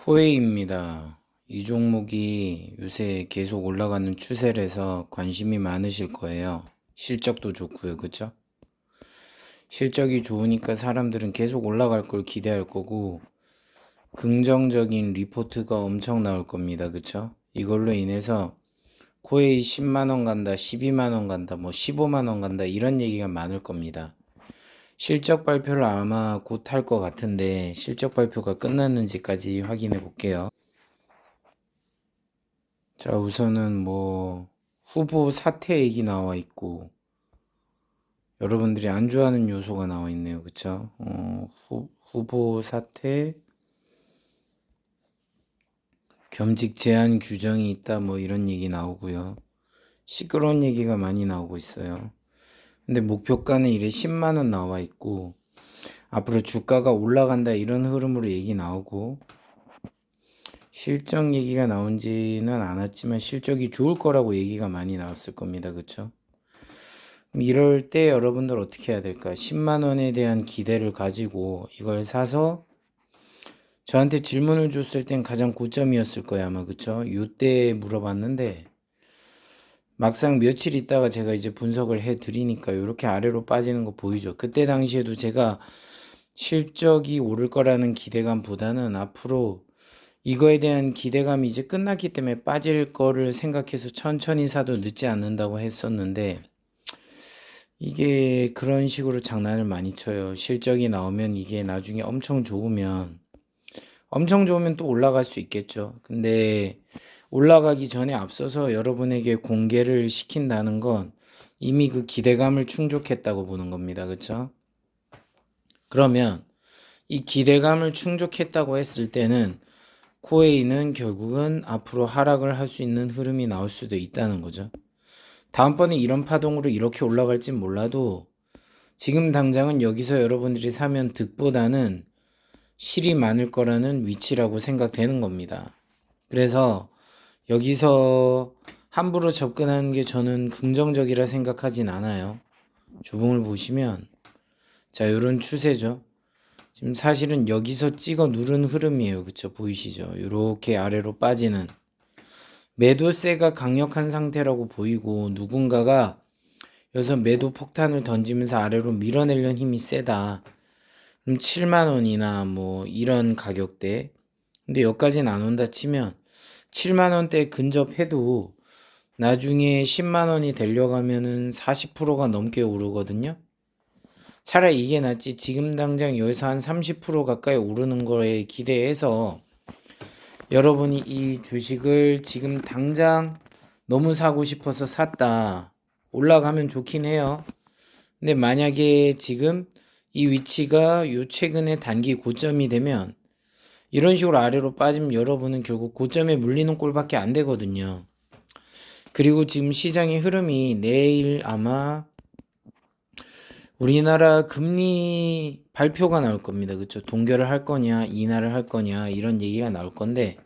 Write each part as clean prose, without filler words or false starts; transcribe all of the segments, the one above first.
코웨이입니다. 이 종목이 요새 계속 올라가는 추세라서 관심이 많으실 거예요. 실적도 좋고요. 그쵸? 실적이 좋으니까 사람들은 계속 올라갈 걸 기대할 거고 긍정적인 리포트가 엄청 나올 겁니다. 그쵸? 이걸로 인해서 코웨이 10만원 간다, 12만원 간다, 뭐 15만원 간다 이런 얘기가 많을 겁니다. 실적 발표를 아마 곧 할 것 같은데 실적 발표가 끝났는지까지 확인해 볼게요. 자, 우선은 후보 사퇴 얘기 나와 있고 여러분들이 안 좋아하는 요소가 나와 있네요. 그쵸? 후보 사퇴, 겸직 제한 규정이 있다 뭐 이런 얘기 나오고요. 시끄러운 얘기가 많이 나오고 있어요. 근데 목표가는 이래 10만 원 나와 있고 앞으로 주가가 올라간다 이런 흐름으로 얘기 나오고 실적 얘기가 나온지는 않았지만 실적이 좋을 거라고 얘기가 많이 나왔을 겁니다. 그쵸? 이럴 때 여러분들 어떻게 해야 될까? 10만 원에 대한 기대를 가지고 이걸 사서 저한테 질문을 줬을 땐 가장 고점이었을 거예요, 아마. 그쵸? 요때 물어봤는데 막상 며칠 있다가 제가 이제 분석을 해 드리니까 이렇게 아래로 빠지는 거 보이죠? 그때 당시에도 제가 실적이 오를 거라는 기대감보다는 앞으로 이거에 대한 기대감이 이제 끝났기 때문에 빠질 거를 생각해서 천천히 사도 늦지 않는다고 했었는데 이게 그런 식으로 장난을 많이 쳐요. 실적이 나오면 이게 나중에 엄청 좋으면 또 올라갈 수 있겠죠. 근데 올라가기 전에 앞서서 여러분에게 공개를 시킨다는 건 이미 그 기대감을 충족했다고 보는 겁니다. 그쵸? 그러면 이 기대감을 충족했다고 했을 때는 코웨이는 결국은 앞으로 하락을 할 수 있는 흐름이 나올 수도 있다는 거죠. 다음번에 이런 파동으로 이렇게 올라갈진 몰라도 지금 당장은 여기서 여러분들이 사면 득보다는 실이 많을 거라는 위치라고 생각되는 겁니다. 그래서 여기서 함부로 접근하는 게 저는 긍정적이라 생각하진 않아요. 주봉을 보시면 자, 요런 추세죠. 지금 사실은 여기서 찍어 누른 흐름이에요. 그쵸? 보이시죠? 요렇게 아래로 빠지는 매도세가 강력한 상태라고 보이고 누군가가 여기서 매도 폭탄을 던지면서 아래로 밀어내려는 힘이 세다. 그럼 7만 원이나 뭐 이런 가격대. 근데 여기까지는 안 온다 치면 7만 원대 근접해도 나중에 10만 원이 되려가면은 40%가 넘게 오르거든요. 차라리 이게 낫지 지금 당장 여기서 한 30% 가까이 오르는 거에 기대해서 여러분이 이 주식을 지금 당장 너무 사고 싶어서 샀다. 올라가면 좋긴 해요. 근데 만약에 지금 이 위치가 요 최근에 단기 고점이 되면 이런 식으로 아래로 빠지면 여러분은 결국 고점에 물리는 꼴밖에 안 되거든요. 그리고 지금 시장의 흐름이 내일 아마 우리나라 금리 발표가 나올 겁니다. 그쵸? 동결을 할 거냐, 인하를 할 거냐, 이런 얘기가 나올 건데,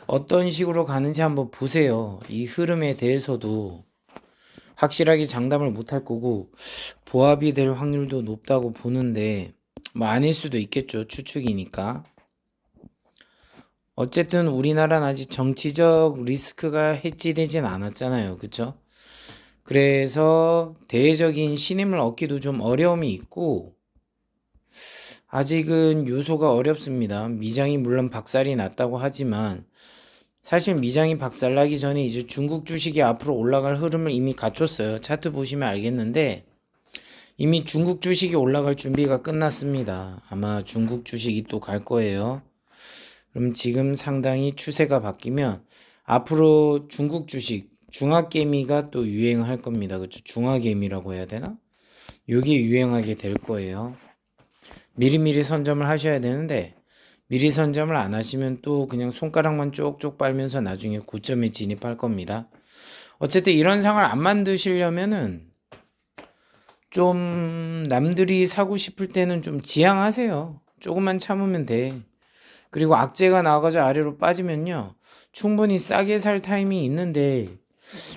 어떤 식으로 가는지 한번 보세요. 이 흐름에 대해서도 확실하게 장담을 못 할 거고, 보합이 될 확률도 높다고 보는데, 뭐 아닐 수도 있겠죠. 추측이니까. 어쨌든 우리나라는 아직 정치적 리스크가 해지되진 않았잖아요. 그쵸? 그래서 대외적인 신임을 얻기도 좀 어려움이 있고 아직은 요소가 어렵습니다. 미장이 물론 박살이 났다고 하지만 사실 미장이 박살나기 전에 이제 중국 주식이 앞으로 올라갈 흐름을 이미 갖췄어요. 차트 보시면 알겠는데 이미 중국 주식이 올라갈 준비가 끝났습니다. 아마 중국 주식이 또 갈 거예요. 그럼 지금 상당히 추세가 바뀌면 앞으로 중국 주식 중화개미가 또 유행할 겁니다. 그렇죠? 중화개미라고 해야 되나? 이게 유행하게 될 거예요. 미리미리 선점을 하셔야 되는데 미리 선점을 안 하시면 또 그냥 손가락만 쪽쪽 빨면서 나중에 고점에 진입할 겁니다. 어쨌든 이런 상을 안 만드시려면은 좀 남들이 사고 싶을 때는 좀 지양하세요. 조금만 참으면 돼. 그리고 악재가 나와가지고 아래로 빠지면요. 충분히 싸게 살 타임이 있는데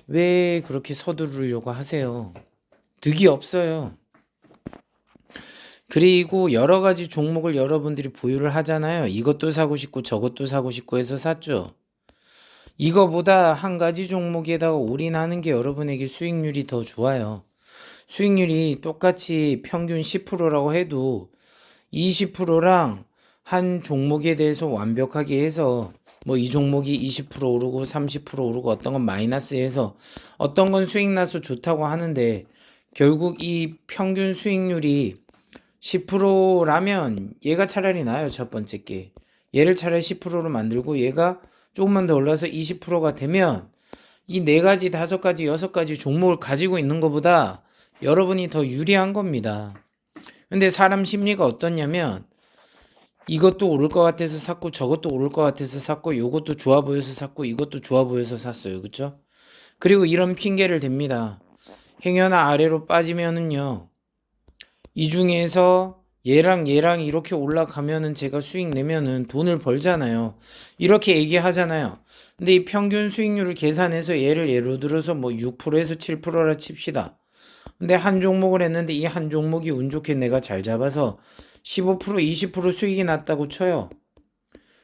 왜 그렇게 서두르려고 하세요? 득이 없어요. 그리고 여러 가지 종목을 여러분들이 보유를 하잖아요. 이것도 사고 싶고 저것도 사고 싶고 해서 샀죠. 이거보다 한 가지 종목에다가 올인하는 게 여러분에게 수익률이 더 좋아요. 수익률이 똑같이 평균 10%라고 해도 20%랑 한 종목에 대해서 완벽하게 해서 뭐 이 종목이 20% 오르고 30% 오르고 어떤 건 마이너스해서 어떤 건 수익 나서 좋다고 하는데 결국 이 평균 수익률이 10%라면 얘가 차라리 나아요. 첫 번째 게. 얘를 차라리 10%로 만들고 얘가 조금만 더 올라서 20%가 되면 이 네 가지, 다섯 가지, 여섯 가지 종목을 가지고 있는 것보다 여러분이 더 유리한 겁니다. 근데 사람 심리가 어떻냐면 이것도 오를 것 같아서 샀고 저것도 오를 것 같아서 샀고 요것도 좋아 보여서 샀고 이것도 좋아 보여서 샀어요. 그쵸? 그리고 이런 핑계를 댑니다. 행여나 아래로 빠지면은요. 이 중에서 얘랑 이렇게 올라가면은 제가 수익 내면은 돈을 벌잖아요. 이렇게 얘기하잖아요. 근데 이 평균 수익률을 계산해서 얘를 예로 들어서 뭐 6%에서 7%라 칩시다. 근데 한 종목을 했는데 이 한 종목이 운 좋게 내가 잘 잡아서 15% 20% 수익이 났다고 쳐요.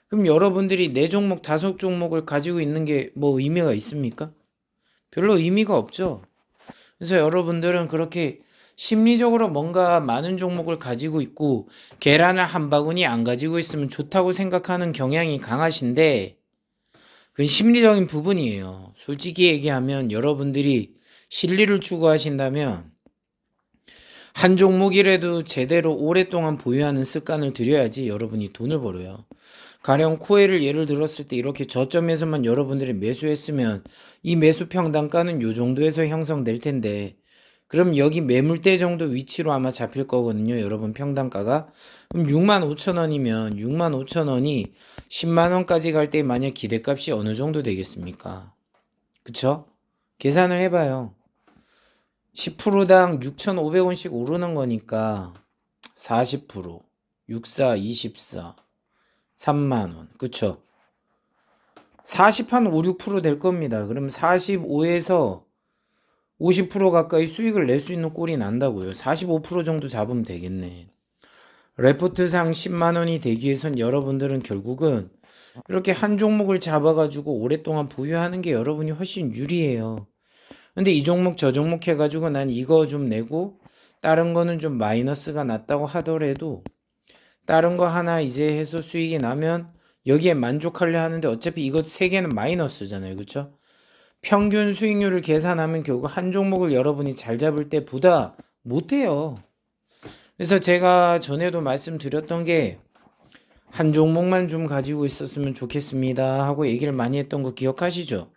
그럼 여러분들이 네 종목 다섯 종목을 가지고 있는 게 뭐 의미가 있습니까? 별로 의미가 없죠. 그래서 여러분들은 그렇게 심리적으로 뭔가 많은 종목을 가지고 있고 계란을 한 바구니 안 가지고 있으면 좋다고 생각하는 경향이 강하신데 그건 심리적인 부분이에요. 솔직히 얘기하면 여러분들이 실리를 추구하신다면 한 종목이라도 제대로 오랫동안 보유하는 습관을 들여야지 여러분이 돈을 벌어요. 가령 코엘을 예를 들었을 때 이렇게 저점에서만 여러분들이 매수했으면 이 매수 평단가는 요 정도에서 형성될 텐데 그럼 여기 매물대 정도 위치로 아마 잡힐 거거든요. 여러분 평단가가. 그럼 65,000원이면 65,000원이 10만원까지 갈 때 만약 기대값이 어느 정도 되겠습니까? 그쵸? 계산을 해봐요. 10%당 6,500원씩 오르는 거니까 40%, 64, 24, 3만원. 그쵸? 40 한 5, 6%될 겁니다. 그럼 45에서 50% 가까이 수익을 낼 수 있는 꼴이 난다고요. 45% 정도 잡으면 되겠네. 레포트상 10만원이 되기 위해선 여러분들은 결국은 이렇게 한 종목을 잡아가지고 오랫동안 보유하는 게 여러분이 훨씬 유리해요. 근데 이 종목 저 종목 해가지고 난 이거 좀 내고 다른 거는 좀 마이너스가 났다고 하더라도 다른 거 하나 이제 해서 수익이 나면 여기에 만족하려 하는데 어차피 이거 세 개는 마이너스잖아요. 그쵸? 평균 수익률을 계산하면 결국 한 종목을 여러분이 잘 잡을 때보다 못해요. 그래서 제가 전에도 말씀드렸던 게 한 종목만 좀 가지고 있었으면 좋겠습니다 하고 얘기를 많이 했던 거 기억하시죠?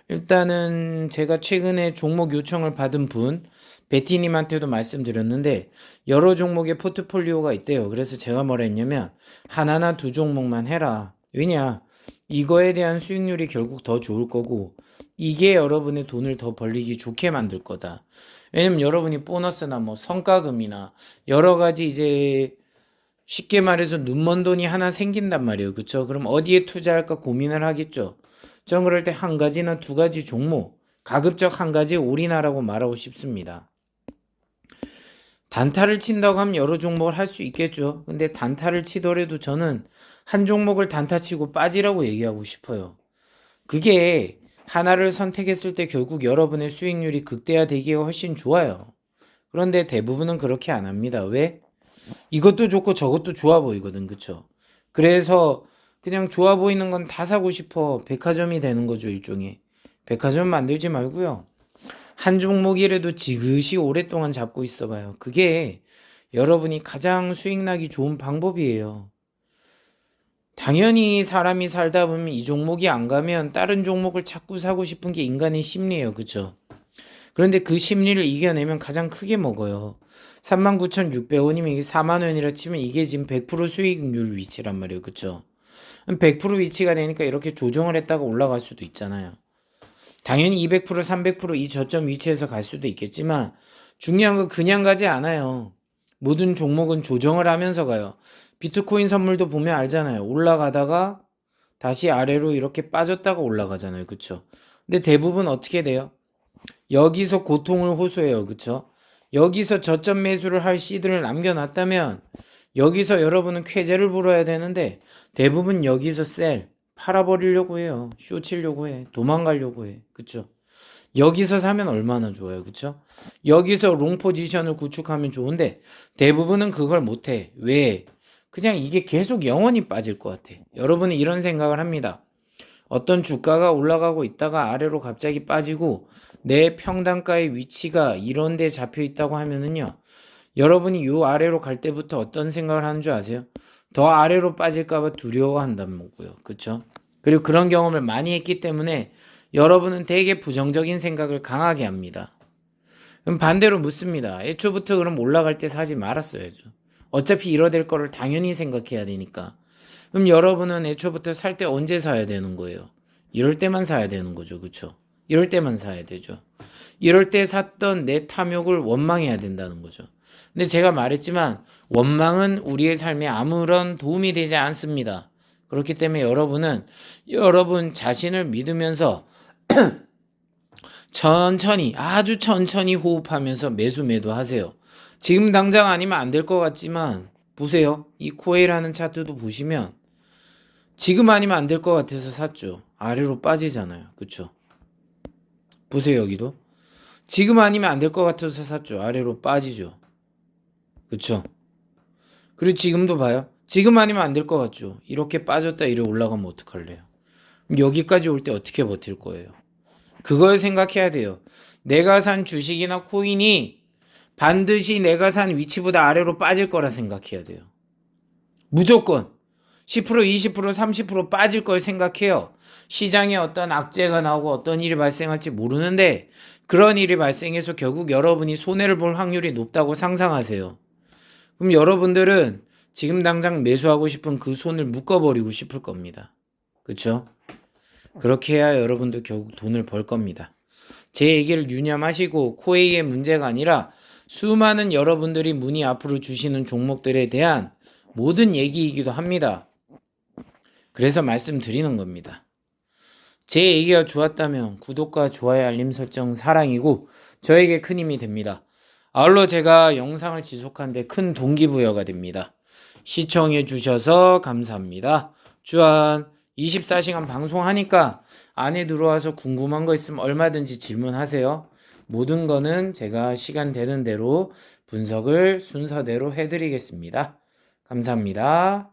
일단은 제가 최근에 종목 요청을 받은 분 베티님한테도 말씀드렸는데 여러 종목의 포트폴리오가 있대요. 그래서 제가 뭐라 했냐면 하나나 두 종목만 해라. 왜냐? 이거에 대한 수익률이 결국 더 좋을 거고 이게 여러분의 돈을 더 벌리기 좋게 만들 거다. 왜냐면 여러분이 보너스나 뭐 성과금이나 여러 가지 이제 쉽게 말해서 눈먼 돈이 하나 생긴단 말이에요. 그쵸? 그럼 어디에 투자할까 고민을 하겠죠. 전 그럴 때 한 가지나 두 가지 종목, 가급적 한 가지에 올인하라고 말하고 싶습니다. 단타를 친다고 하면 여러 종목을 할 수 있겠죠. 근데 단타를 치더라도 저는 한 종목을 단타 치고 빠지라고 얘기하고 싶어요. 그게 하나를 선택했을 때 결국 여러분의 수익률이 극대화되기가 훨씬 좋아요. 그런데 대부분은 그렇게 안 합니다. 왜? 이것도 좋고 저것도 좋아 보이거든. 그쵸? 그래서 그냥 좋아 보이는 건 다 사고 싶어. 백화점이 되는 거죠. 일종의. 백화점 만들지 말고요. 한 종목이라도 지그시 오랫동안 잡고 있어 봐요. 그게 여러분이 가장 수익 나기 좋은 방법이에요. 당연히 사람이 살다 보면 이 종목이 안 가면 다른 종목을 자꾸 사고 싶은 게 인간의 심리예요. 그쵸? 그런데 그 심리를 이겨내면 가장 크게 먹어요. 39,600원이면 이게 4만원이라 치면 이게 지금 100% 수익률 위치란 말이에요. 그쵸? 100% 위치가 되니까 이렇게 조정을 했다가 올라갈 수도 있잖아요. 당연히 200%, 300%이 저점 위치에서 갈 수도 있겠지만 중요한 건 그냥 가지 않아요. 모든 종목은 조정을 하면서 가요. 비트코인 선물도 보면 알잖아요. 올라가다가 다시 아래로 이렇게 빠졌다가 올라가잖아요. 그쵸? 근데 대부분 어떻게 돼요? 여기서 고통을 호소해요. 그쵸? 여기서 저점 매수를 할 시드를 남겨놨다면 여기서 여러분은 쾌재를 불어야 되는데 대부분 여기서 셀 팔아버리려고 해요. 쇼 치려고 해. 도망가려고 해. 그쵸? 여기서 사면 얼마나 좋아요. 그쵸? 여기서 롱 포지션을 구축하면 좋은데 대부분은 그걸 못해. 왜? 그냥 이게 계속 영원히 빠질 것 같아. 여러분은 이런 생각을 합니다. 어떤 주가가 올라가고 있다가 아래로 갑자기 빠지고 내 평단가의 위치가 이런 데 잡혀 있다고 하면은요. 여러분이 요 아래로 갈 때부터 어떤 생각을 하는 줄 아세요? 더 아래로 빠질까봐 두려워한다는 거고요. 그쵸? 그리고 그런 경험을 많이 했기 때문에 여러분은 되게 부정적인 생각을 강하게 합니다. 그럼 반대로 묻습니다. 애초부터 그럼 올라갈 때 사지 말았어야죠. 어차피 이러될 거를 당연히 생각해야 되니까. 그럼 여러분은 애초부터 살 때 언제 사야 되는 거예요? 이럴 때만 사야 되는 거죠. 그쵸? 이럴 때만 사야 되죠. 이럴 때 샀던 내 탐욕을 원망해야 된다는 거죠. 근데 제가 말했지만 원망은 우리의 삶에 아무런 도움이 되지 않습니다. 그렇기 때문에 여러분은 여러분 자신을 믿으면서 천천히 아주 천천히 호흡하면서 매수 매도하세요. 지금 당장 아니면 안 될 것 같지만 보세요. 이 코에라는 차트도 보시면 지금 아니면 안 될 것 같아서 샀죠. 아래로 빠지잖아요. 그쵸? 보세요. 여기도 지금 아니면 안 될 것 같아서 샀죠. 아래로 빠지죠. 그쵸? 그리고 지금도 봐요. 지금 아니면 안 될 것 같죠. 이렇게 빠졌다 이래 올라가면 어떡할래요? 여기까지 올 때 어떻게 버틸 거예요? 그걸 생각해야 돼요. 내가 산 주식이나 코인이 반드시 내가 산 위치보다 아래로 빠질 거라 생각해야 돼요. 무조건 10%, 20%, 30% 빠질 걸 생각해요. 시장에 어떤 악재가 나오고 어떤 일이 발생할지 모르는데 그런 일이 발생해서 결국 여러분이 손해를 볼 확률이 높다고 상상하세요. 그럼 여러분들은 지금 당장 매수하고 싶은 그 손을 묶어버리고 싶을 겁니다. 그렇죠? 그렇게 해야 여러분도 결국 돈을 벌 겁니다. 제 얘기를 유념하시고 코웨이의 문제가 아니라 수많은 여러분들이 문의 앞으로 주시는 종목들에 대한 모든 얘기이기도 합니다. 그래서 말씀드리는 겁니다. 제 얘기가 좋았다면 구독과 좋아요 알림 설정 사랑이고 저에게 큰 힘이 됩니다. 아울러 제가 영상을 지속하는데 큰 동기부여가 됩니다. 시청해 주셔서 감사합니다. 주한 24시간 방송하니까 안에 들어와서 궁금한 거 있으면 얼마든지 질문하세요. 모든 거는 제가 시간 되는 대로 분석을 순서대로 해드리겠습니다. 감사합니다.